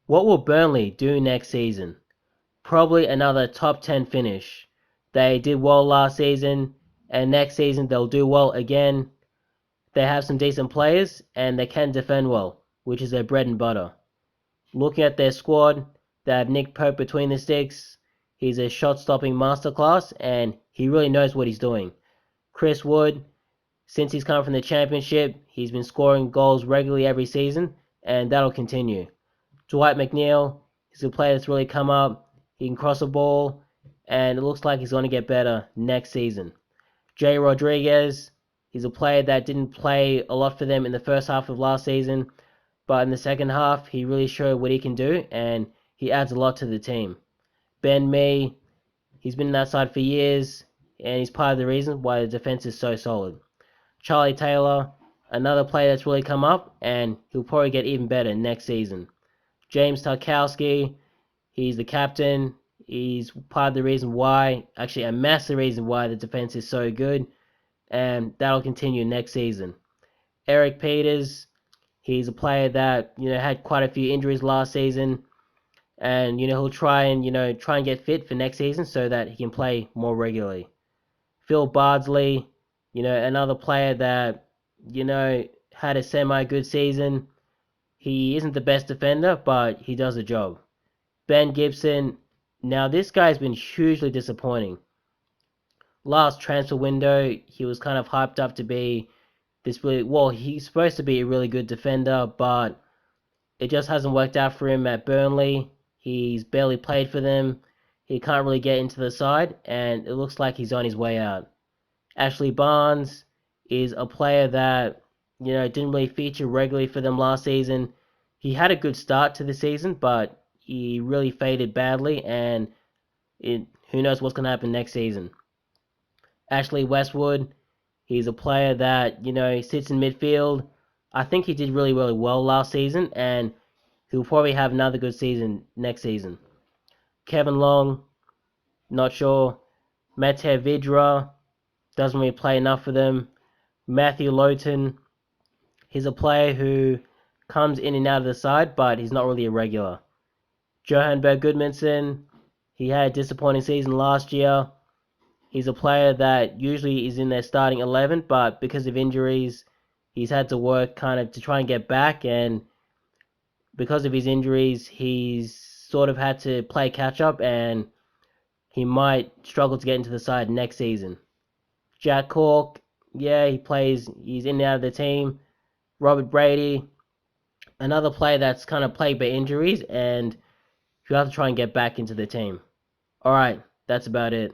What will Burnley do next season? Probably another top 10 finish. They did well last season, and next season they'll do well again. They have some decent players, and they can defend well, which is their bread and butter. Looking at their squad, they have Nick Pope between the sticks. He's a shot-stopping masterclass, and he really knows what he's doing. Chris Wood, since he's come from the Championship, he's been scoring goals regularly every season, and that'll continue. Dwight McNeil, he's a player that's really come up. He can cross a ball, and it looks like he's going to get better next season. Jay Rodriguez, he's a player that didn't play a lot for them in the first half of last season, but in the second half, he really showed what he can do, and he adds a lot to the team. Ben Mee, he's been on that side for years, and he's part of the reason why the defense is so solid. Charlie Taylor, another player that's really come up, and he'll probably get even better next season. James Tarkowski, he's the captain. He's part of the reason why, actually a massive reason why the defense is so good, and that'll continue next season. Eric Peters, he's a player that had quite a few injuries last season, and he'll try and get fit for next season so that he can play more regularly. Phil Bardsley, another player that had a semi good season. He isn't the best defender, but he does the job. Ben Gibson, now this guy's been hugely disappointing. Last transfer window, he was kind of hyped up to be this really, well, he's supposed to be a really good defender, but it just hasn't worked out for him at Burnley. He's barely played for them. He can't really get into the side, and it looks like he's on his way out. Ashley Barnes is a player that, didn't really feature regularly for them last season. He had a good start to the season, but he really faded badly, and who knows what's going to happen next season. Ashley Westwood, he's a player that, sits in midfield. I think he did really, really well last season, and he'll probably have another good season next season. Kevin Long, not sure. Mate Vidra, doesn't really play enough for them. Matthew Lowton, he's a player who comes in and out of the side, but he's not really a regular. Johan Berg Goodmanson, he had a disappointing season last year. He's a player that usually is in their starting 11, but because of injuries, he's had to work kind of to try and get back, and because of his injuries, he's sort of had to play catch up, and he might struggle to get into the side next season. Jack Cork, yeah, he's in and out of the team. Robert Brady, another player that's kind of plagued by injuries, and he'll have to try and get back into the team. Alright, that's about it.